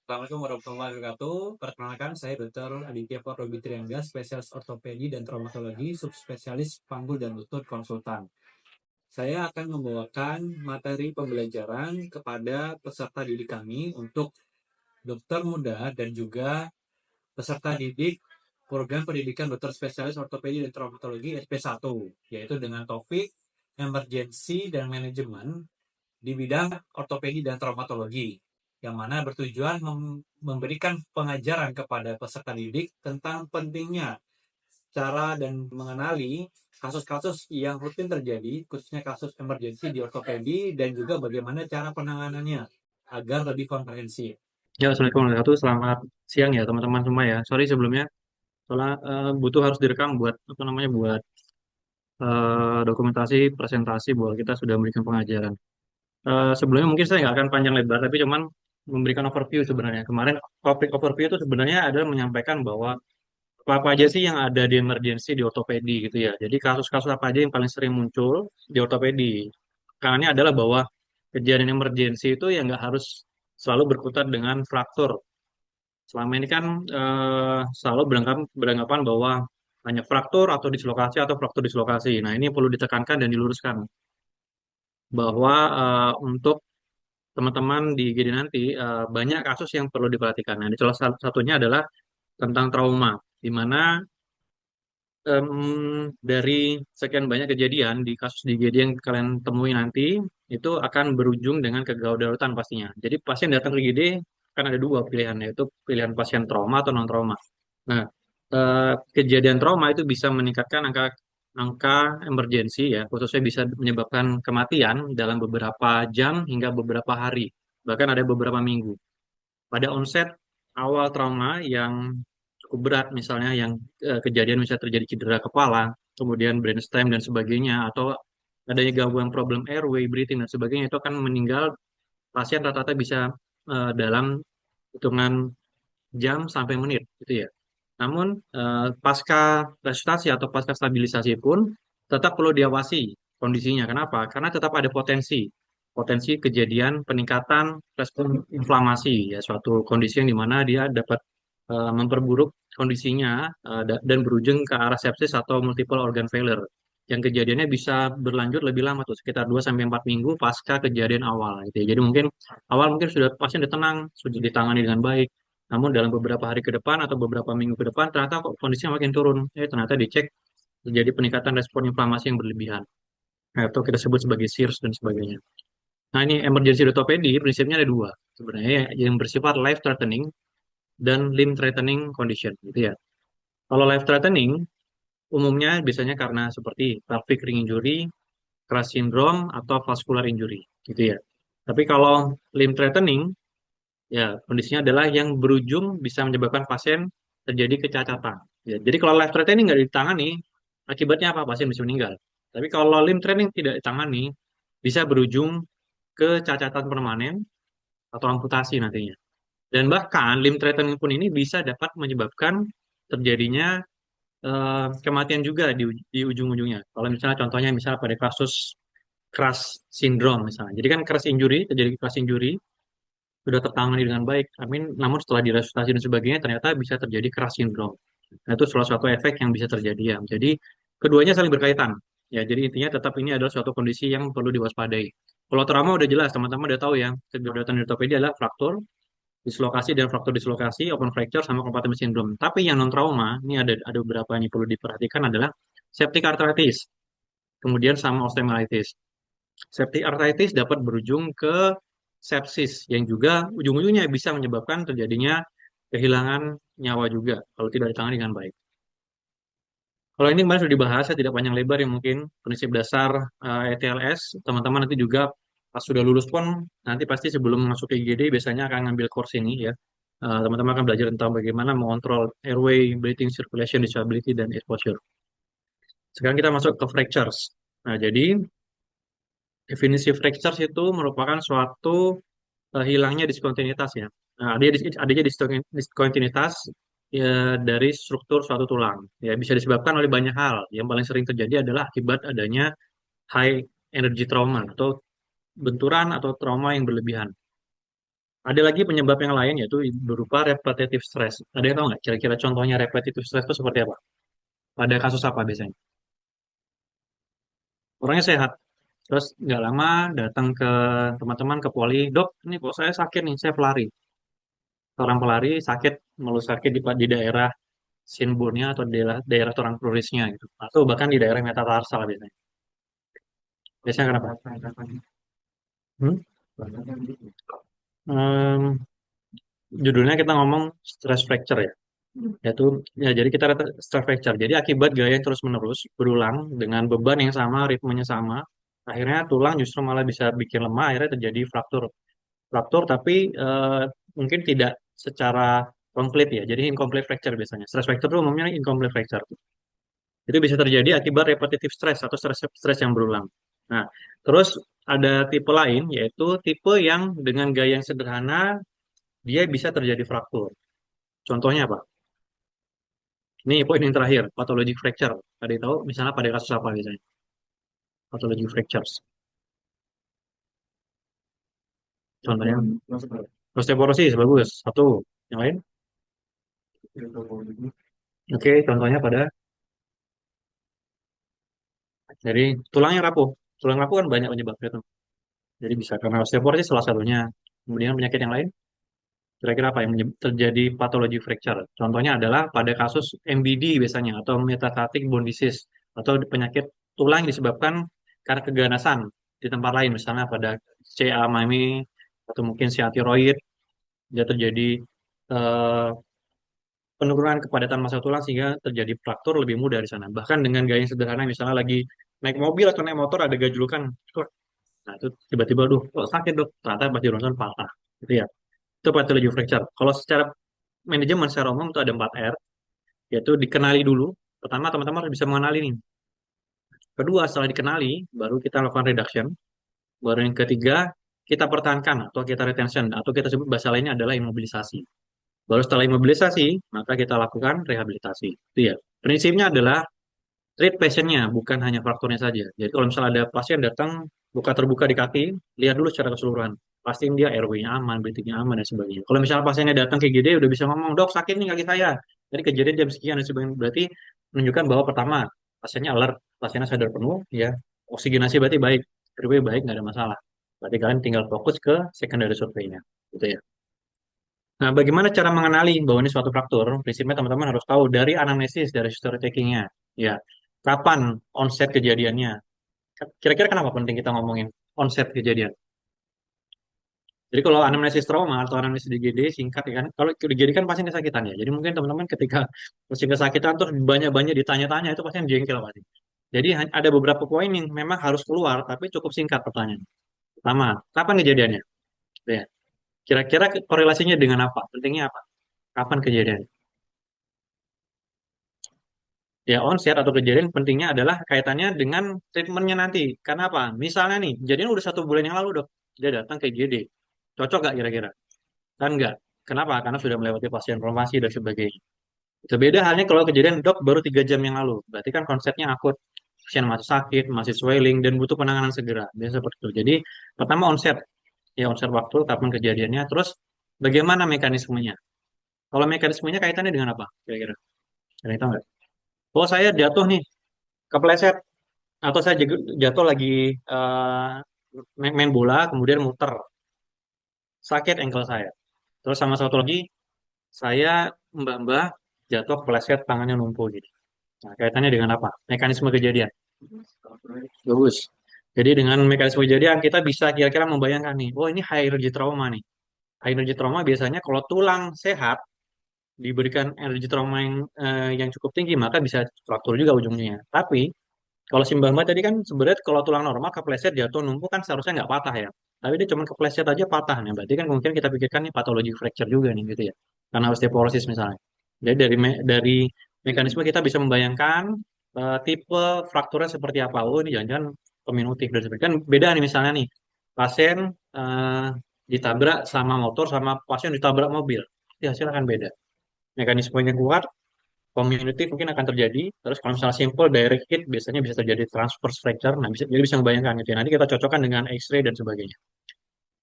Assalamualaikum warahmatullahi wabarakatuh. Perkenalkan, saya Dr. Aditya Robi Triangga, spesialis ortopedi dan traumatologi, subspesialis panggul dan lutut konsultan. Saya akan membawakan materi pembelajaran kepada peserta didik kami untuk dokter muda dan juga peserta didik program pendidikan dokter spesialis ortopedi dan traumatologi SP1, yaitu dengan topik emergency dan manajemen di bidang ortopedi dan traumatologi, yang mana bertujuan memberikan pengajaran kepada peserta didik tentang pentingnya cara dan mengenali kasus-kasus yang rutin terjadi, khususnya kasus emergensi di ortopedi, dan juga bagaimana cara penanganannya agar lebih komprehensif. Ya, Assalamualaikum warahmatullahi wabarakatuh. Selamat siang ya teman-teman semua ya. Sorry sebelumnya, soalnya butuh harus direkam buat apa namanya buat dokumentasi presentasi bahwa kita sudah memberikan pengajaran. Sebelumnya mungkin saya nggak akan panjang lebar, tapi cuman memberikan overview sebenarnya. Kemarin topik overview itu sebenarnya adalah menyampaikan bahwa apa aja sih yang ada di emergency di ortopedi gitu ya. Jadi kasus-kasus apa aja yang paling sering muncul di ortopedi. Karena ini adalah bahwa kejadian emergency itu ya nggak harus selalu berkutat dengan fraktur. Selama ini kan selalu beranggapan bahwa hanya fraktur atau dislokasi atau fraktur dislokasi. Nah, ini perlu ditekankan dan diluruskan bahwa untuk teman-teman di IGD nanti banyak kasus yang perlu diperhatikan. Nah, ini salah satunya adalah tentang trauma, di mana dari sekian banyak kejadian di kasus di IGD yang kalian temui nanti itu akan berujung dengan kedaruratan pastinya. Jadi pasien datang ke IGD kan ada dua pilihan, yaitu pilihan pasien trauma atau non trauma. Nah, kejadian trauma itu bisa meningkatkan angka angka emergensi ya, khususnya bisa menyebabkan kematian dalam beberapa jam hingga beberapa hari, bahkan ada beberapa minggu. Pada onset awal trauma yang cukup berat, misalnya yang kejadian bisa terjadi cedera kepala, kemudian brainstem dan sebagainya, atau adanya gangguan problem airway, breathing dan sebagainya, itu akan meninggal pasien rata-rata bisa dalam hitungan jam sampai menit gitu ya. Namun pasca resusitasi atau pasca stabilisasi pun tetap perlu diawasi kondisinya. Kenapa? Karena tetap ada potensi kejadian peningkatan respon inflamasi ya suatu kondisi yang dimana dia dapat memperburuk kondisinya dan berujung ke arah sepsis atau multiple organ failure yang kejadiannya bisa berlanjut lebih lama tuh sekitar 2 sampai 4 minggu pasca kejadian awal gitu ya. Jadi mungkin awal mungkin sudah pasien sudah tenang, sudah ditangani dengan baik. Namun dalam beberapa hari ke depan atau beberapa minggu ke depan ternyata kok kondisinya makin turun. Ternyata dicek terjadi peningkatan respon inflamasi yang berlebihan. Nah, itu kita sebut sebagai SIRS dan sebagainya. Nah, ini emergency orthopedi prinsipnya ada dua sebenarnya yang bersifat life threatening dan limb threatening condition gitu ya. Kalau life threatening umumnya biasanya karena seperti pelvic ring injury, crash syndrome atau vascular injury gitu ya. Tapi kalau limb threatening ya, kondisinya adalah yang berujung bisa menyebabkan pasien terjadi kecacatan. Ya, jadi kalau life threatening nggak ditangani, akibatnya apa? Pasien bisa meninggal. Tapi kalau limb threatening tidak ditangani, bisa berujung ke cacatan permanen atau amputasi nantinya. Dan bahkan limb threatening pun ini bisa dapat menyebabkan terjadinya kematian juga di ujung-ujungnya. Kalau misalnya contohnya misalnya pada kasus crash syndrome misalnya. Jadi kan crash injury, terjadi crash injury, sudah tertangani dengan baik. Amin. Namun setelah diresusitasi dan sebagainya, ternyata bisa terjadi crash syndrome. Nah, itu salah satu efek yang bisa terjadi ya. Jadi keduanya saling berkaitan. Ya, jadi intinya tetap ini adalah suatu kondisi yang perlu diwaspadai. Kalau trauma udah jelas, teman-teman udah tahu ya. Kedaruratan di ortopedi adalah fraktur, dislokasi dan fraktur dislokasi, open fracture sama compartment syndrome. Tapi yang non trauma, ini ada beberapa yang perlu diperhatikan adalah septic arthritis, kemudian sama osteomyelitis. Septic arthritis dapat berujung ke sepsis yang juga ujung-ujungnya bisa menyebabkan terjadinya kehilangan nyawa juga kalau tidak ditangani dengan baik. Kalau ini kemarin sudah dibahas, saya tidak panjang lebar yang mungkin prinsip dasar ETLS. Teman-teman nanti juga pas sudah lulus pun nanti pasti sebelum masuk ke IGD biasanya akan ngambil course ini ya. Teman-teman akan belajar tentang bagaimana mengontrol airway, breathing, circulation, disability, dan exposure. Sekarang kita masuk ke fractures. Nah, jadi definisi fractures itu merupakan suatu hilangnya diskontinuitas ya. Nah, adanya diskontinuitas ya, dari struktur suatu tulang. Ya, bisa disebabkan oleh banyak hal. Yang paling sering terjadi adalah akibat adanya high energy trauma atau benturan atau trauma yang berlebihan. Ada lagi penyebab yang lain yaitu berupa repetitive stress. Ada yang tahu nggak kira-kira contohnya repetitive stress itu seperti apa? Pada kasus apa biasanya? Orangnya sehat, terus nggak lama datang ke teman-teman ke poli, dok, ini kok saya sakit nih, saya pelari. Seorang pelari sakit, mengeluh sakit di daerah shinbone-nya atau daerah tulang krurisnya gitu, atau bahkan di daerah metatarsal biasanya. Biasanya kenapa? Hmm? Em, Judulnya kita ngomong stress fracture ya. Yaitu ya jadi kita kata stress fracture. Jadi akibat gaya yang terus-menerus berulang dengan beban yang sama, ritmenya sama, akhirnya tulang justru malah bisa bikin lemah, akhirnya terjadi fraktur. Fraktur tapi mungkin tidak secara komplit ya. Jadi incomplete fracture biasanya. Stress fracture itu umumnya incomplete fracture. Itu bisa terjadi akibat repetitive stress atau stress yang berulang. Nah, terus ada tipe lain yaitu tipe yang dengan gaya yang sederhana dia bisa terjadi fraktur. Contohnya apa? Ini poin yang terakhir, pathologic fracture. Tadi tahu misalnya pada kasus apa biasanya? Pathologic fractures. Contohnya osteoporosis bagus. Satu. Yang lain? Oke, contohnya pada dari tulangnya rapuh. Tulang rapuh kan banyak penyebabnya tuh. Jadi bisa karena osteoporosis salah satunya. Kemudian penyakit yang lain, kira-kira apa yang terjadi patologi fracture? Contohnya adalah pada kasus MBD biasanya atau metastatic bone disease atau penyakit tulang yang disebabkan karena keganasan di tempat lain, misalnya pada CA mami atau mungkin CA tiroid, dia terjadi eh, penurunan kepadatan massa tulang sehingga terjadi fraktur lebih mudah di sana. Bahkan dengan gaya yang sederhana, misalnya lagi naik mobil atau naik motor ada gajlukan, nah itu tiba-tiba, duh, kok sakit dok? Ternyata pas di ronsen patah, gitu ya. Itu pathology fracture. Kalau secara manajemen secara umum itu ada 4 R, yaitu dikenali dulu. Pertama, teman-teman harus bisa mengenali nih. Kedua, setelah dikenali, baru kita lakukan reduction. Baru yang ketiga, kita pertahankan atau kita retention, atau kita sebut bahasa lainnya adalah imobilisasi. Baru setelah imobilisasi, maka kita lakukan rehabilitasi. Itu ya. Prinsipnya adalah treat pasiennya, bukan hanya frakturnya saja. Jadi kalau misalnya ada pasien datang luka terbuka di kaki, lihat dulu secara keseluruhan. Pastiin dia airway-nya aman, breathing-nya aman, dan sebagainya. Kalau misalnya pasiennya datang ke IGD, udah bisa ngomong, dok sakit nih kaki saya. Jadi kejadian jam sekian dan sebagainya. Berarti menunjukkan bahwa pertama, pasiennya alert, pasiennya sadar penuh, ya. Oksigenasi berarti baik, airway baik, nggak ada masalah. Berarti kalian tinggal fokus ke secondary survey-nya. Gitu ya. Nah, bagaimana cara mengenali bahwa ini suatu fraktur? Prinsipnya teman-teman harus tahu dari anamnesis, dari history taking-nya. Ya, kapan onset kejadiannya? Kira-kira kenapa penting kita ngomongin onset kejadian? Jadi kalau anamnesis trauma atau anamnesis DGD singkat ya kan, kalau DGD kan pasti kesakitan ya. Jadi mungkin teman-teman ketika pasti kesakitan terus banyak-banyak ditanya-tanya itu pasti yang jengkel pasti. Jadi ada beberapa poin yang memang harus keluar tapi cukup singkat pertanyaan. Pertama, kapan kejadiannya? Ya. Kira-kira korelasinya dengan apa? Pentingnya apa? Kapan kejadian? Ya, onset atau kejadian pentingnya adalah kaitannya dengan treatmentnya nanti. Karena apa? Misalnya nih, kejadian udah 1 bulan yang lalu dok, dia datang ke IGD. Cocok nggak kira-kira? Kan nggak. Kenapa? Karena sudah melewati fase informasi dan sebagainya. Itu beda halnya kalau kejadian dok baru 3 jam yang lalu. Berarti kan konsepnya akut. Pasien masih sakit, masih swelling, dan butuh penanganan segera. Biasa seperti itu. Jadi, pertama onset. Ya, onset waktu, kapan kejadiannya. Terus, bagaimana mekanismenya? Kalau mekanismenya kaitannya dengan apa? Kira-kira. Ada yang tahu nggak? Oh, saya jatuh nih, kepleset. Atau saya jatuh lagi main bola kemudian muter sakit ankle saya terus sama satu lagi saya mbah-mbah jatuh kepleset tangannya lumpuh gitu. Nah, kaitannya dengan apa mekanisme kejadian bagus. Jadi dengan mekanisme kejadian kita bisa kira-kira membayangkan nih, oh ini high energy trauma nih. High energy trauma biasanya kalau tulang sehat diberikan energi trauma yang cukup tinggi maka bisa fraktur juga ujungnya. Tapi kalau si Mbak tadi kan sebenarnya kalau tulang normal kepleset jatuh numpuk kan seharusnya nggak patah ya. Tapi dia cuma kepleset aja patah nih. Berarti kan mungkin kita pikirkan nih patologi fracture juga nih gitu ya. Karena osteoporosis misalnya. Jadi dari mekanisme kita bisa membayangkan tipe frakturnya seperti apa. Oh ini jangan-jangan keminutif dan sebagainya. Kan beda nih misalnya nih. Pasien eh, ditabrak sama motor sama pasien ditabrak mobil. Ya hasilnya akan beda. Mekanismenya kuat, community mungkin akan terjadi. Terus kalau misalnya simple direct hit biasanya bisa terjadi transverse fracture. Nah, bisa jadi bisa membayangkan gitu ya. Nanti kita cocokkan dengan X-ray dan sebagainya.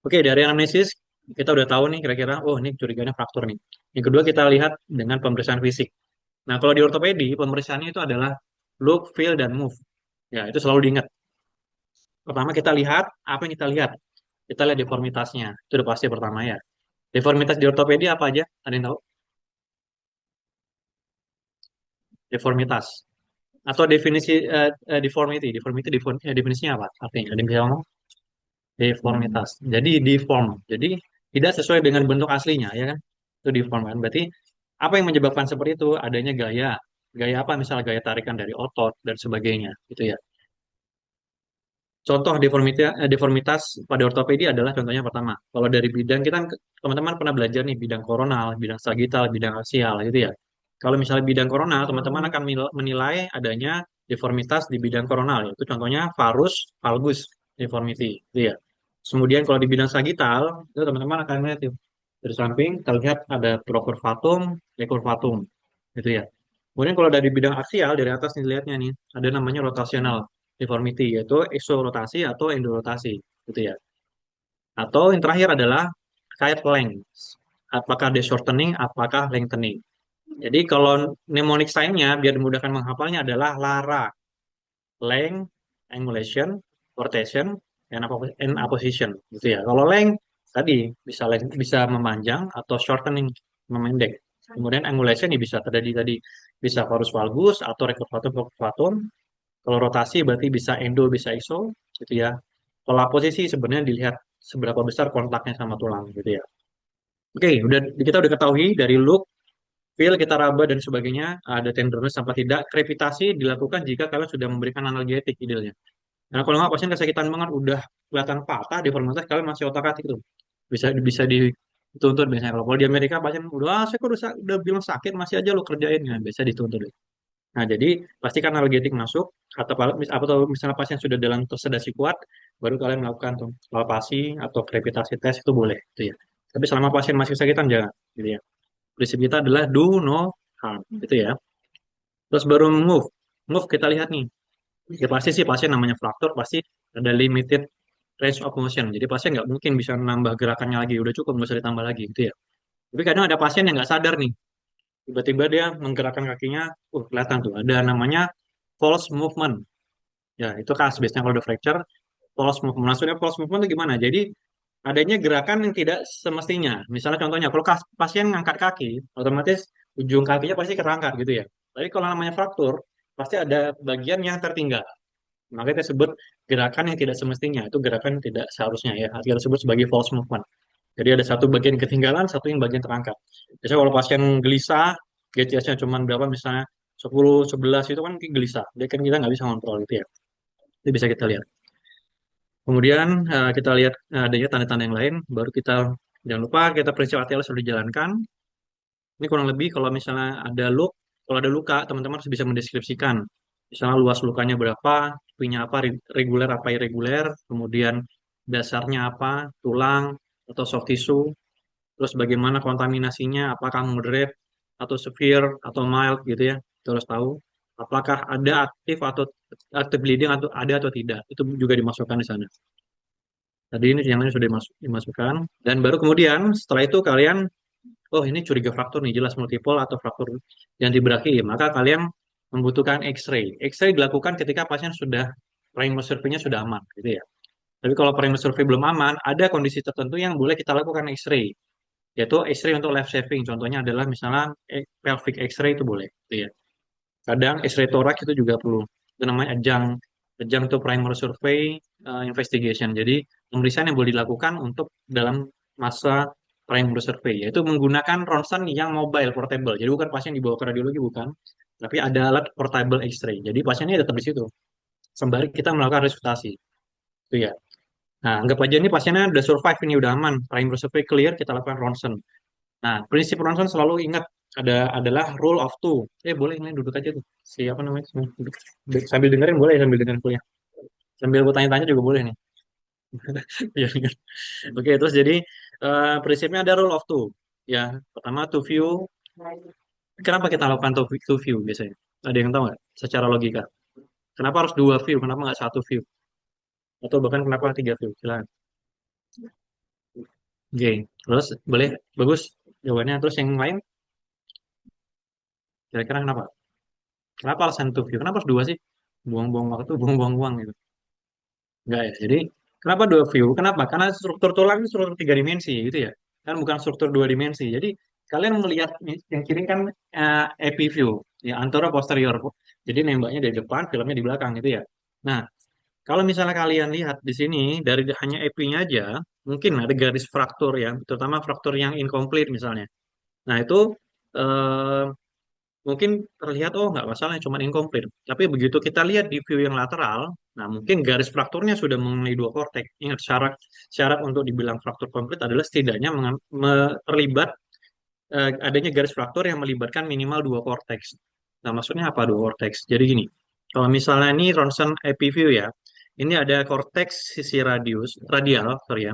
Oke, dari anamnesis Kita udah tahu nih kira-kira, oh ini curiganya fraktur nih. Yang kedua kita lihat dengan pemeriksaan fisik. Nah, kalau di ortopedi, pemeriksaannya itu adalah look, feel, dan move. Ya, itu selalu diingat. Pertama kita lihat, apa yang kita lihat? Kita lihat deformitasnya. Itu udah pasti pertama ya. Deformitas di ortopedi apa aja? Ada yang tahu? Deformitas. Atau definisi deformity. Definisinya apa? Artinya, ada yang bisa ngomong? Deformitas. Jadi deform. Jadi tidak sesuai dengan bentuk aslinya, ya kan? Itu deform kan. Berarti apa yang menyebabkan seperti itu? Adanya gaya. Gaya apa? Misalnya gaya tarikan dari otot dan sebagainya. Gitu ya. Contoh deformitas pada ortopedi adalah contohnya pertama. Kalau dari bidang kita kan teman-teman pernah belajar nih bidang koronal, bidang sagittal, bidang aksial gitu ya. Kalau misalnya bidang koronal, teman-teman akan menilai adanya deformitas di bidang koronal. Itu contohnya varus, valgus deformity gitu ya. Kemudian kalau di bidang sagittal, itu teman-teman akan melihat tuh, dari samping terlihat ada procurvatum, recurvatum gitu ya. Kemudian kalau dari bidang aksial, dari atas nih lihatnya nih, ada namanya rotational deformity, yaitu exorotasi atau endorotasi, gitu ya. Atau yang terakhir adalah terkait length. Apakah dia shortening, apakah lengthening. Jadi kalau mnemonic sign-nya, biar dimudahkan menghafalnya adalah LARA, length, angulation, rotation, and apposition, gitu ya. Kalau length, tadi bisa memanjang atau shortening, memendek. Kemudian angulation ya bisa terjadi tadi, bisa varus valgus atau recurvatum recurvatum. Kalau rotasi berarti bisa endo, bisa iso, gitu ya. Kalau posisi sebenarnya dilihat seberapa besar kontaknya sama tulang, gitu ya. Oke, kita udah ketahui dari look, feel, kita raba dan sebagainya, ada tenderness sampai tidak. Krepitasi dilakukan jika kalian sudah memberikan analgetik idealnya. Karena kalau nggak pasien kesakitan banget, udah kelihatan patah, deformitas, kalian masih otak-atik itu. Bisa bisa dituntut biasanya. Kalau di Amerika pasien udah, saya kok udah bilang sakit, masih aja lo kerjain. Nah, biasa dituntut. Nah, jadi pastikan analgetik masuk atau misalnya pasien sudah dalam sedasi kuat, baru kalian melakukan tuh palpasi atau krepitasi tes itu boleh, gitu ya. Tapi selama pasien masih kesakitan jangan, gitu ya. Prinsip kita adalah do no harm, gitu ya. Terus baru move. Move kita lihat nih. Ya pasti sih pasien namanya fraktur pasti ada limited range of motion. Jadi pasien nggak mungkin bisa nambah gerakannya lagi. Udah cukup nggak usah ditambah lagi, gitu ya. Tapi kadang ada pasien yang nggak sadar nih. Tiba-tiba dia menggerakkan kakinya, kelihatan tuh ada namanya false movement. Ya, itu khas biasanya kalau udah fracture, false movement. Maksudnya false movement itu gimana? Jadi adanya gerakan yang tidak semestinya. Misalnya contohnya, kalau pasien ngangkat kaki, otomatis ujung kakinya pasti kerangkat gitu ya. Tapi kalau namanya fraktur, pasti ada bagian yang tertinggal. Makanya kita sebut gerakan yang tidak semestinya. Itu gerakan yang tidak seharusnya ya. Kita sebut sebagai false movement. Jadi ada satu bagian ketinggalan, satu yang bagian terangkat. Biasanya kalau pasien gelisah, GTS-nya cuma berapa misalnya 10, 11 itu kan gelisah. Jadi kan kita nggak bisa kontrol gitu ya. Itu bisa kita lihat. Kemudian kita lihat adanya tanda-tanda yang lain, baru kita jangan lupa kita prinsip ATL sudah dijalankan. Ini kurang lebih kalau misalnya kalau ada luka, teman-teman harus bisa mendeskripsikan. Misalnya luas lukanya berapa, punya apa, reguler apa irreguler, kemudian dasarnya apa, tulang atau soft tissue, terus bagaimana kontaminasinya, apakah moderate atau severe atau mild gitu ya, kita harus tahu. Apakah ada aktif bleeding atau ada atau tidak, itu juga dimasukkan di sana. Tadi ini yang lain sudah dimasukkan. Dan baru kemudian setelah itu kalian, oh ini curiga fraktur nih, jelas multiple atau fraktur yang berakhir. Maka kalian membutuhkan X-ray. X-ray dilakukan ketika pasien sudah primer survey-nya sudah aman, gitu ya. Tapi kalau primer survey belum aman, ada kondisi tertentu yang boleh kita lakukan X-ray, yaitu X-ray untuk life saving. Contohnya adalah misalnya pelvic X-ray itu boleh, gitu ya. Kadang X-ray thorax itu juga perlu. Itu namanya adjunct to primary survey investigation. Jadi pemeriksaan yang boleh dilakukan untuk dalam masa primary survey, yaitu menggunakan ronsen yang mobile portable. Jadi bukan pasien dibawa ke radiologi, bukan. Tapi ada alat portable X-ray. Jadi pasiennya tetap di situ. Sembari kita melakukan resusitasi. Itu ya. Nah, anggap aja ini pasiennya udah survive, ini udah aman. Primary survey clear, kita lakukan ronsen. Nah, prinsip ronsen selalu ingat adalah rule of two. Boleh ini duduk aja tuh. Siapa namanya? Duduk. Sambil dengerin boleh, sambil dengerin kuliah. Sambil gue tanya-tanya juga boleh nih. Iya, iya. Oke, terus jadi prinsipnya ada rule of two. Ya, pertama two view. Kenapa kita lakukan two view biasanya? Ada yang tahu nggak? Secara logika. Kenapa harus dua view? Kenapa nggak satu view? Atau bahkan kenapa tiga view? Silakan. Oke, terus boleh, bagus jawabannya. Terus yang lain, kira-kira kenapa? Kenapa alasan two view? Kenapa harus dua sih? Buang-buang waktu, buang-buang uang gitu. Enggak ya. Jadi kenapa dua view? Kenapa? Karena struktur tulang ini struktur tiga dimensi gitu ya. Kan bukan struktur dua dimensi. Jadi kalian melihat yang kiri kan AP view, ya antara posterior. Jadi nembaknya dari depan, filmnya di belakang gitu ya. Nah, kalau misalnya kalian lihat di sini dari hanya AP-nya aja, mungkin ada garis fraktur ya, terutama fraktur yang incomplete misalnya. Nah, itu eh, mungkin terlihat oh nggak masalah cuma incomplete. Tapi begitu kita lihat di view yang lateral, nah mungkin garis frakturnya sudah mengenai dua korteks. Ingat syarat syarat untuk dibilang fraktur komplit adalah setidaknya terlibat adanya garis fraktur yang melibatkan minimal dua korteks. Nah maksudnya apa dua korteks? Jadi gini, kalau misalnya ini ronsen epiview ya, ini ada korteks sisi radial, sorry ya,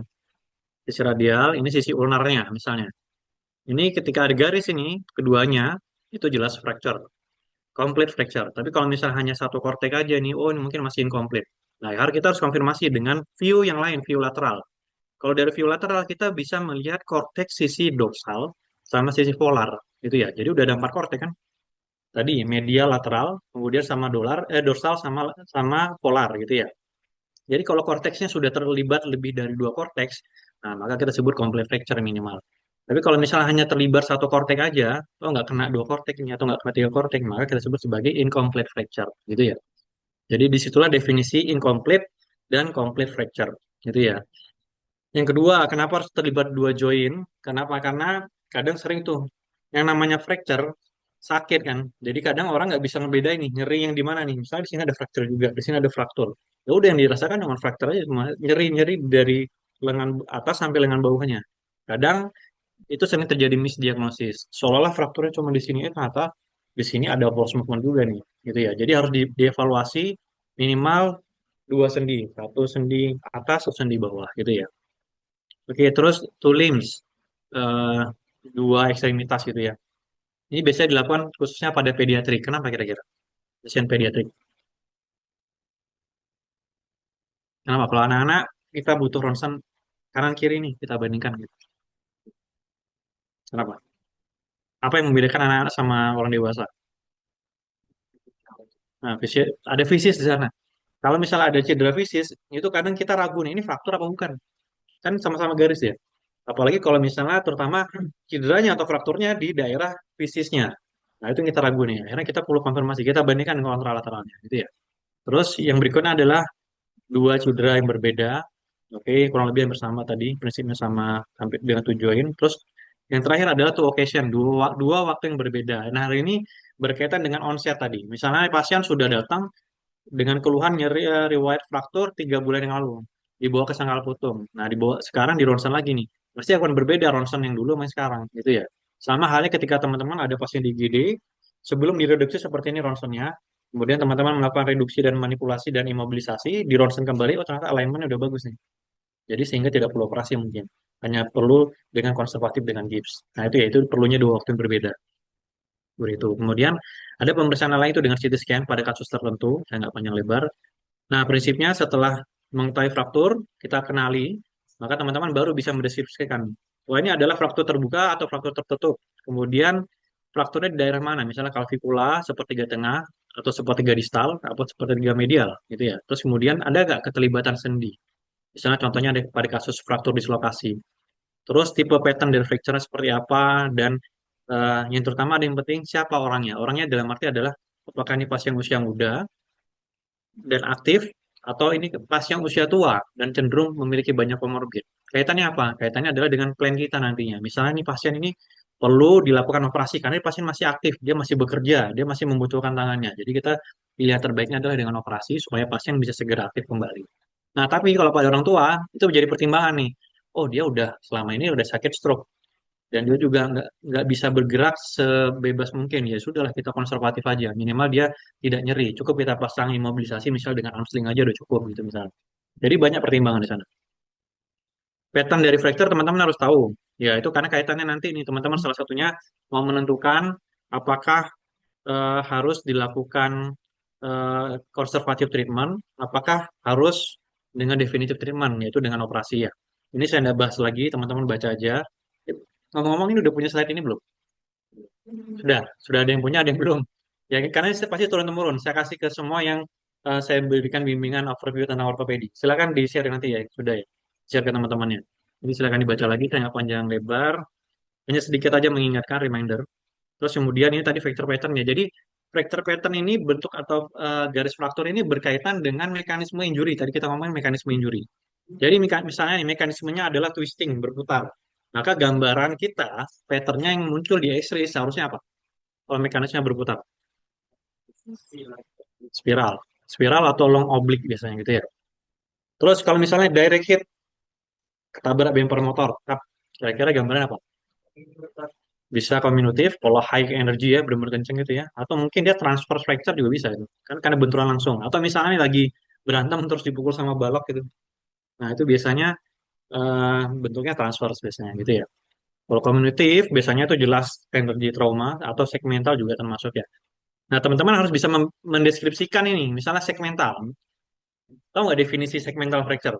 sisi radial, ini sisi ulnarnya misalnya. Ini ketika ada garis ini, keduanya itu jelas fracture. Complete fracture. Tapi kalau misalnya hanya satu kortek aja nih, oh ini mungkin masih incomplete. Nah, kita harus konfirmasi dengan view yang lain, view lateral. Kalau dari view lateral kita bisa melihat korteks sisi dorsal sama sisi polar, gitu ya. Jadi udah ada empat kortek kan? Tadi medial lateral, kemudian sama dorsal sama sama polar gitu ya. Jadi kalau korteksnya sudah terlibat lebih dari dua korteks, nah maka kita sebut complete fracture minimal. Tapi kalau misalnya hanya terlibat satu kortek aja, atau nggak kena dua kortek ini atau nggak kena tiga kortek, maka kita sebut sebagai incomplete fracture, gitu ya. Jadi disitulah definisi incomplete dan complete fracture, gitu ya. Yang kedua, kenapa harus terlibat dua join? Kenapa? Karena kadang sering tuh yang namanya fracture sakit kan. Jadi kadang orang nggak bisa ngebedain nih nyeri yang di mana nih. Misalnya di sini ada fracture juga, di sini ada fraktur. Ya udah yang dirasakan cuma fracture aja, cuma nyeri-nyeri dari lengan atas sampai lengan bawahnya. Kadang itu sering terjadi misdiagnosis. Seolah-olah frakturnya cuma di sini, ternyata di sini ada force movement juga nih, gitu ya. Jadi harus dievaluasi minimal dua sendi, satu sendi atas, satu sendi bawah, gitu ya. Oke, terus two limbs, eh, dua ekstremitas gitu ya. Ini biasanya dilakukan khususnya pada pediatrik. Kenapa kira-kira? Pasien pediatrik. Kenapa? Kalau anak-anak kita butuh ronsen kanan kiri nih kita bandingkan gitu. Kenapa? Apa yang membedakan anak-anak sama orang dewasa? Nah, ada fisis di sana. Kalau misalnya ada cedera fisis, itu kadang kita ragu nih, ini fraktur apa bukan? Kan sama-sama garis ya. Apalagi kalau misalnya terutama cederanya atau frakturnya di daerah fisisnya. Nah, itu yang kita ragu nih. Akhirnya kita perlu konfirmasi. Kita bandingkan kontralateralnya gitu ya. Terus yang berikutnya adalah dua cedera yang berbeda. Oke, kurang lebih yang bersama tadi. Prinsipnya sama hampir dengan tujuan. Terus yang terakhir adalah two occasion. Dua waktu yang berbeda. Nah, hari ini berkaitan dengan onset tadi. Misalnya pasien sudah datang dengan keluhan nyeri riwayat fraktur 3 bulan yang lalu dibawa ke Sangkal Putung. Nah, dibawa sekarang di ronsen lagi nih. Pasti akan berbeda ronsen yang dulu sama yang sekarang, gitu ya. Sama halnya ketika teman-teman ada pasien di IGD, sebelum direduksi seperti ini ronsennya, kemudian teman-teman melakukan reduksi dan manipulasi dan imobilisasi, di ronsen kembali, oh ternyata alignmentnya udah bagus nih. Jadi sehingga tidak perlu operasi mungkin. Hanya perlu dengan konservatif dengan gips. Nah, itu ya, itu perlunya dua waktu yang berbeda. Begitu. Kemudian ada pemeriksaan lain itu dengan CT scan pada kasus tertentu, saya nggak panjang lebar. Nah, prinsipnya setelah mengetahui fraktur, kita kenali, maka teman-teman baru bisa mendeskripsikan. Wah, ini adalah fraktur terbuka atau fraktur tertutup. Kemudian, frakturnya di daerah mana? Misalnya kalvikula, sepertiga tengah, atau sepertiga distal, atau sepertiga medial, gitu ya. Terus kemudian ada nggak keterlibatan sendi? Misalnya contohnya ada pada kasus fraktur dislokasi. Terus tipe pattern dari fracture seperti apa, dan yang terutama ada yang penting siapa orangnya. Orangnya dalam arti adalah apakah ini pasien usia muda, dan aktif atau ini pasien usia tua dan cenderung memiliki banyak komorbid. Kaitannya apa? Kaitannya adalah dengan plan kita nantinya. Misalnya nih pasien ini perlu dilakukan operasi karena ini pasien masih aktif, dia masih bekerja, dia masih membutuhkan tangannya. Jadi kita pilihan terbaiknya adalah dengan operasi supaya pasien bisa segera aktif kembali. Nah, tapi kalau pada orang tua itu menjadi pertimbangan nih. Oh, dia udah selama ini udah sakit stroke dan dia juga nggak bisa bergerak sebebas mungkin, ya sudahlah kita konservatif aja, minimal dia tidak nyeri, cukup kita pasang imobilisasi misal dengan arm sling aja udah cukup gitu misalnya. Jadi banyak pertimbangan di sana. Pattern dari fracture teman-teman harus tahu, ya itu karena kaitannya nanti nih teman-teman, salah satunya mau menentukan apakah harus dilakukan conservative treatment, apakah harus dengan definitive treatment yaitu dengan operasi ya. Ini saya nggak bahas lagi, teman-teman baca aja. Ngomong-ngomong ini udah punya slide ini belum? Sudah ada yang punya, ada yang belum. Ya, karena ini pasti turun-temurun. Saya kasih ke semua yang saya berikan bimbingan overview tentang ortopedi. Silakan di-share nanti ya, sudah ya. Share ke teman-temannya. Jadi silakan dibaca lagi, saya nggak panjang lebar. Hanya sedikit aja mengingatkan reminder. Terus kemudian ini tadi fracture pattern-nya. Jadi fracture pattern ini bentuk atau garis fraktur ini berkaitan dengan mekanisme injury. Tadi kita ngomongin mekanisme injury. Jadi misalnya nih, mekanismenya adalah twisting, berputar. Maka gambaran kita, patternnya yang muncul di X-ray seharusnya apa? Kalau mekanismenya berputar, spiral. Spiral atau long oblique biasanya gitu ya. Terus kalau misalnya direct hit, ketabrak bumper motor, kira-kira gambaran apa? Bisa kombinatif, kalau high energy ya, benar-benar kenceng gitu ya. Atau mungkin dia transfer fracture juga bisa itu. Kan karena benturan langsung. Atau misalnya nih lagi berantem terus dipukul sama balok gitu. Nah, itu biasanya bentuknya transfer biasanya gitu ya. Kalau komunitif biasanya itu jelas energy trauma atau segmental juga termasuk ya. Nah, teman-teman harus bisa mendeskripsikan ini. Misalnya segmental. Tahu nggak definisi segmental fracture?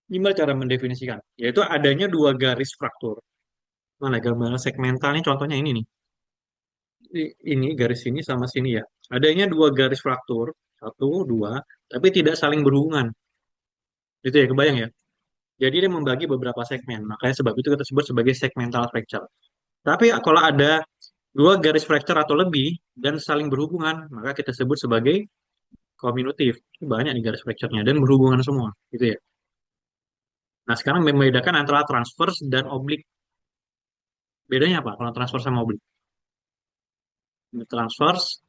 Gimana cara mendefinisikan? Yaitu adanya dua garis fraktur. Mana gambaran segmental ini contohnya ini nih. Ini garis ini sama sini ya. Adanya dua garis fraktur, satu, dua, tapi tidak saling berhubungan. Itu ya, kebayang ya? Jadi dia membagi beberapa segmen. Makanya sebab itu kita sebut sebagai segmental fracture. Tapi kalau ada dua garis fracture atau lebih dan saling berhubungan, maka kita sebut sebagai kombinatif. Banyak nih garis fracture-nya dan berhubungan semua, gitu ya. Nah, sekarang membedakan antara transverse dan oblik. Bedanya apa kalau transverse sama oblik? Ini transverse,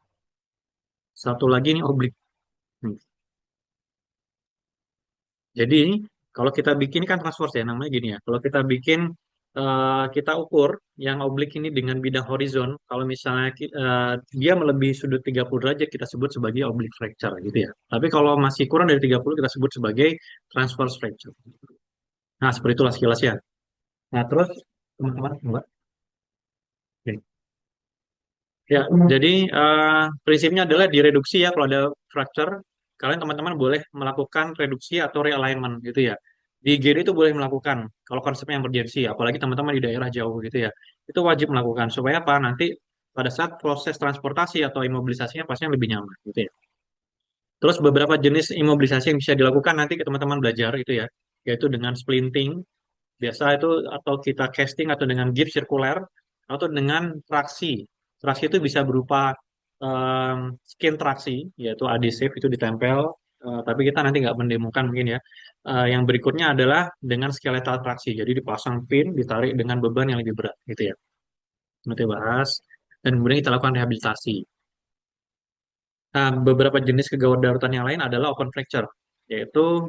satu lagi nih oblik. Hmm. Jadi, kalau kita bikin kan transverse ya, namanya gini ya. Kalau kita bikin, kita ukur yang oblik ini dengan bidang horizon, kalau misalnya dia melebihi sudut 30 derajat, kita sebut sebagai oblique fracture gitu ya. Tapi kalau masih kurang dari 30, kita sebut sebagai transverse fracture. Nah, seperti itulah sekilas ya. Nah, terus teman-teman, Mbak. Oke. Ya, jadi prinsipnya adalah direduksi ya kalau ada fracture, kalian teman-teman boleh melakukan reduksi atau realignment gitu ya. Di IGD itu boleh melakukan kalau konsepnya emergency, apalagi teman-teman di daerah jauh gitu ya. Itu wajib melakukan supaya apa? Nanti pada saat proses transportasi atau imobilisasinya pastinya lebih nyaman gitu ya. Terus beberapa jenis imobilisasi yang bisa dilakukan nanti ke teman-teman belajar itu ya, yaitu dengan splinting, biasa itu atau kita casting atau dengan gips sirkuler atau dengan traksi. Traksi itu bisa berupa skin traksi, yaitu adhesif itu ditempel. Tapi kita nanti nggak mendemokan mungkin ya. Yang berikutnya adalah dengan skeletal traksi. Jadi dipasang pin, ditarik dengan beban yang lebih berat, gitu ya. Nanti bahas. Dan kemudian kita lakukan rehabilitasi. Nah, beberapa jenis kegawat daruratan yang lain adalah open fracture, yaitu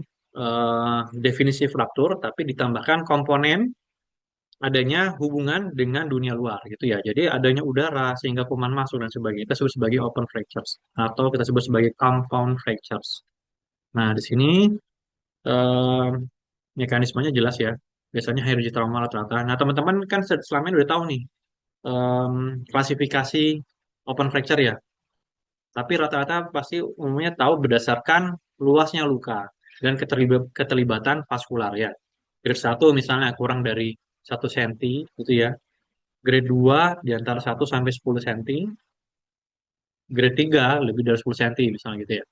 definisi fraktur, tapi ditambahkan komponen adanya hubungan dengan dunia luar gitu ya. Jadi adanya udara sehingga kuman masuk dan sebagainya. Kita sebut sebagai open fractures atau kita sebut sebagai compound fractures. Nah, di sini eh, mekanismenya jelas ya. Biasanya hemorrhage trauma rata-rata. Nah, teman-teman kan selama ini udah tahu nih em, klasifikasi open fracture ya. Tapi rata-rata pasti umumnya tahu berdasarkan luasnya luka dan keterlibatan vaskular ya. Grade 1 misalnya kurang dari 1 cm gitu ya. Grade 2 di antara 1 sampai 10 cm, grade 3 lebih dari 10 cm misalnya gitu ya.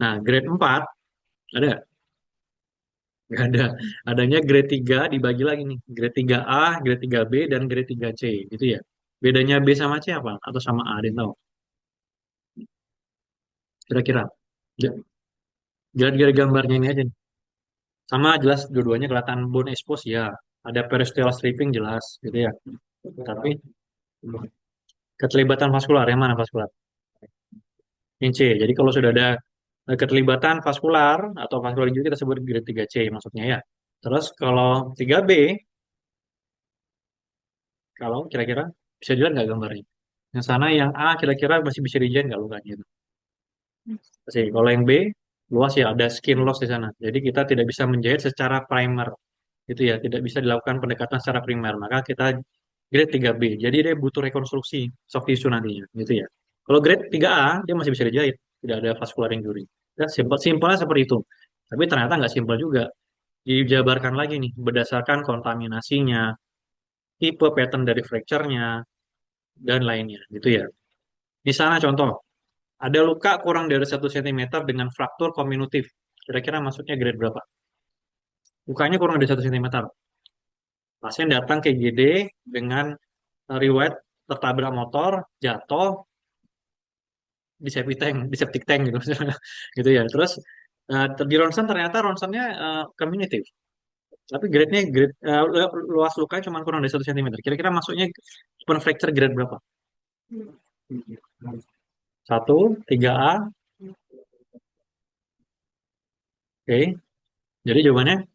Nah, grade 4 ada nggak? Nggak ada. Adanya grade 3 dibagi lagi nih. Grade 3A, grade 3B, dan grade 3C gitu ya. Bedanya B sama C apa? Atau sama A, ada yang tahu? Kira-kira. Ja- Lihat gambarnya ini aja nih. Sama jelas dua-duanya kelihatan bone expose ya. Ada periosteal stripping jelas gitu ya. Tapi keterlibatan vaskular yang mana vaskular? Yang C. Jadi kalau sudah ada keterlibatan vaskular atau vaskular juga kita sebut grade 3C maksudnya ya. Terus kalau 3B, kalau kira-kira bisa dilihat nggak gambarnya? Yang sana yang A kira-kira masih bisa dijahit nggak lukanya itu? Masih. Kalau yang B, luas ya ada skin loss di sana. Jadi kita tidak bisa menjahit secara primer. Itu ya, tidak bisa dilakukan pendekatan secara primer. Maka kita grade 3B. Jadi dia butuh rekonstruksi soft tissue nantinya, gitu ya. Kalau grade 3A, dia masih bisa dijahit. Tidak ada vascular injury. Ya, simpelnya seperti itu. Tapi ternyata nggak simpel juga. Dijabarkan lagi nih, berdasarkan kontaminasinya, tipe pattern dari fracture-nya, dan lainnya, gitu ya. Misalnya contoh, ada luka kurang dari 1 cm dengan fraktur kominutif. Kira-kira masuknya grade berapa? Lukanya kurang dari 1 cm. Pasien datang ke IGD dengan riwayat tertabrak motor, jatuh di septic tank gitu, gitu ya. Terus di ronsen ternyata ronsennya kominutif. Tapi luas lukanya cuma kurang dari 1 cm. Kira-kira masuknya open fracture grade berapa? Satu, 3A. Oke. Jadi jawabannya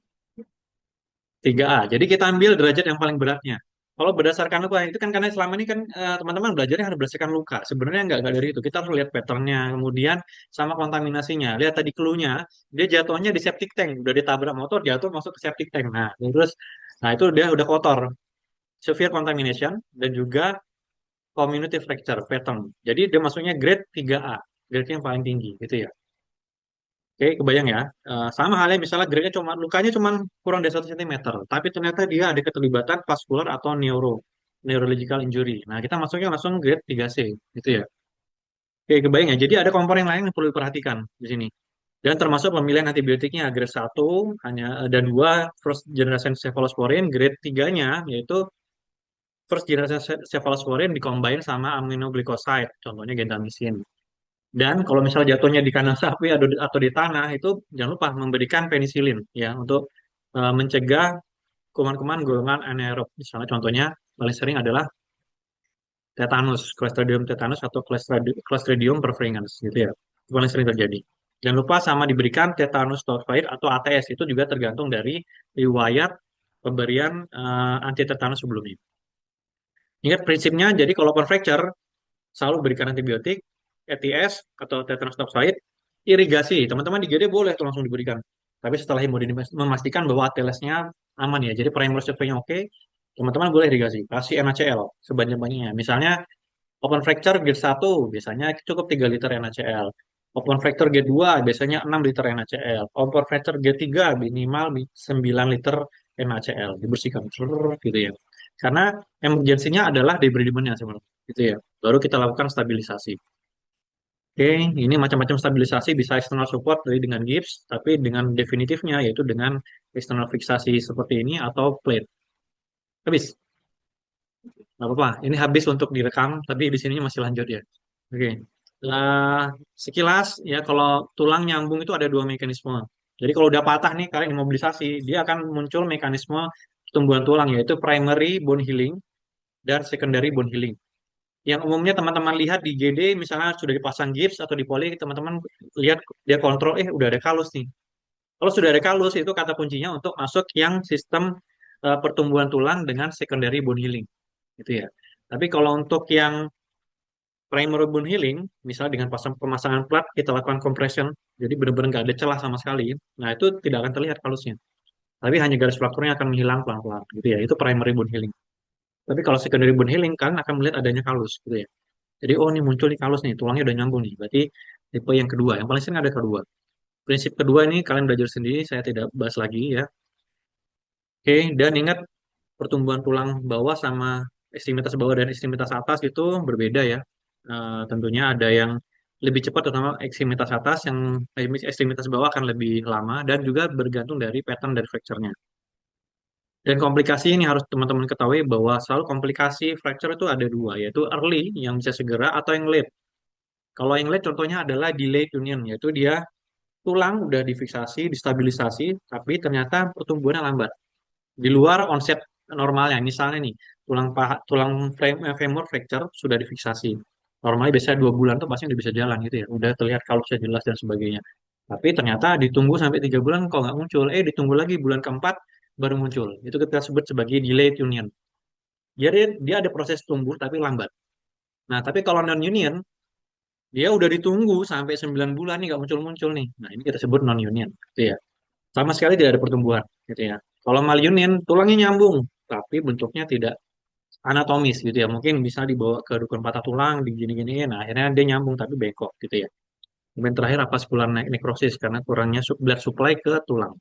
3A. Jadi kita ambil derajat yang paling beratnya. Kalau berdasarkan luka, itu kan karena selama ini kan teman-teman belajarnya harus berdasarkan luka. Sebenarnya nggak dari itu. Kita harus lihat patternnya, kemudian sama kontaminasinya. Lihat tadi clue-nya, dia jatuhnya di septic tank. Udah ditabrak motor, jatuh masuk ke septic tank. Nah itu dia udah kotor. Severe contamination, dan juga community fracture pattern. Jadi dia masuknya grade 3A. Grade yang paling tinggi, gitu ya. Oke, kebayang ya. Sama halnya misalnya grade-nya cuma lukanya cuma kurang dari 1 cm, tapi ternyata dia ada keterlibatan vaskular atau neurological injury. Nah, kita masuknya langsung grade 3C, gitu ya. Oke, kebayang ya. Jadi ada komponen lain yang perlu diperhatikan di sini. Dan termasuk pemilihan antibiotiknya grade 1 hanya dan 2 first generation cephalosporin, grade 3-nya yaitu first generation cephalosporin dikombin sama aminoglycoside, contohnya gentamicin. Dan kalau misalnya jatuhnya di kandang sapi atau di tanah itu jangan lupa memberikan penisilin ya untuk mencegah kuman-kuman golongan anaerob. Misalnya contohnya paling sering adalah tetanus, Clostridium tetanus atau Clostridium perfringens gitu ya. Itu paling sering terjadi. Jangan lupa sama diberikan tetanus toxoid atau ATS, itu juga tergantung dari riwayat pemberian anti tetanus sebelumnya. Ingat prinsipnya, jadi kalau open fracture selalu berikan antibiotik, ETS atau tetanus toxoid, irigasi. Teman-teman di GD boleh tuh langsung diberikan. Tapi setelah hemodinamik memastikan bahwa ATLS-nya aman ya. Jadi primer survey-nya oke, teman-teman boleh irigasi. Kasih NaCl sebanyak-banyaknya. Misalnya open fracture grade 1 biasanya cukup 3 liter NaCl. Open fracture grade 2 biasanya 6 liter NaCl. Open fracture grade 3 minimal 9 liter NaCl. Dibersihkan gitu ya. Karena emergensinya adalah debridement-nya sebenarnya. Gitu ya. Baru kita lakukan stabilisasi. Oke, ini macam-macam stabilisasi bisa external support dari dengan gips, tapi dengan definitifnya yaitu dengan external fiksasi seperti ini atau plate. Habis, nggak apa-apa. Ini habis untuk direkam, tapi di sini masih lanjut ya. Oke. Nah, sekilas ya kalau tulang nyambung itu ada dua mekanisme. Jadi kalau udah patah nih kalian imobilisasi, dia akan muncul mekanisme pertumbuhan tulang yaitu primary bone healing dan secondary bone healing. Yang umumnya teman-teman lihat di GD misalnya sudah dipasang gips atau di poli, teman-teman lihat dia kontrol, udah ada kalus nih. Kalau sudah ada kalus itu kata kuncinya untuk masuk yang sistem pertumbuhan tulang dengan secondary bone healing, gitu ya. Tapi kalau untuk yang primary bone healing, misalnya dengan pemasangan plat, kita lakukan compression, jadi benar-benar nggak ada celah sama sekali. Nah itu tidak akan terlihat kalusnya, tapi hanya garis frakturnya akan menghilang pelan-pelan, gitu ya. Itu primary bone healing. Tapi kalau secondary bone healing, kan akan melihat adanya kalus, gitu ya. Jadi, oh ini muncul nih kalus nih, tulangnya udah nyambung nih. Berarti tipe yang kedua, yang paling sering ada kedua. Prinsip kedua ini kalian belajar sendiri, saya tidak bahas lagi ya. Oke, dan ingat pertumbuhan tulang bawah sama ekstremitas bawah dan ekstremitas atas itu berbeda ya. Tentunya ada yang lebih cepat, terutama ekstremitas atas, yang ekstremitas bawah akan lebih lama, dan juga bergantung dari pattern dari fracture-nya. Dan komplikasi ini harus teman-teman ketahui bahwa selalu komplikasi fracture itu ada dua, yaitu early yang bisa segera atau yang late. Kalau yang late contohnya adalah delayed union, yaitu dia tulang udah difiksasi, distabilisasi, tapi ternyata pertumbuhannya lambat. Di luar onset normalnya, misalnya nih, femur fracture sudah difiksasi. Normalnya biasanya 2 bulan tuh pasien udah bisa jalan gitu ya, udah terlihat kalusnya jelas dan sebagainya. Tapi ternyata ditunggu sampai 3 bulan kok nggak muncul, ditunggu lagi bulan keempat baru muncul. Itu kita sebut sebagai delayed union. Jadi dia ada proses tumbuh tapi lambat. Nah, tapi kalau non union dia udah ditunggu sampai 9 bulan nih nggak muncul-muncul nih. Nah, ini kita sebut non-union, gitu ya. Sama sekali tidak ada pertumbuhan, gitu ya. Kalau mal-union, tulangnya nyambung, tapi bentuknya tidak anatomis, gitu ya. Mungkin bisa dibawa ke dukun patah tulang, digini-giniin, nah, akhirnya dia nyambung tapi bengkok, gitu ya. Kemudian terakhir apa, nekrosis karena kurangnya blood supply ke tulang.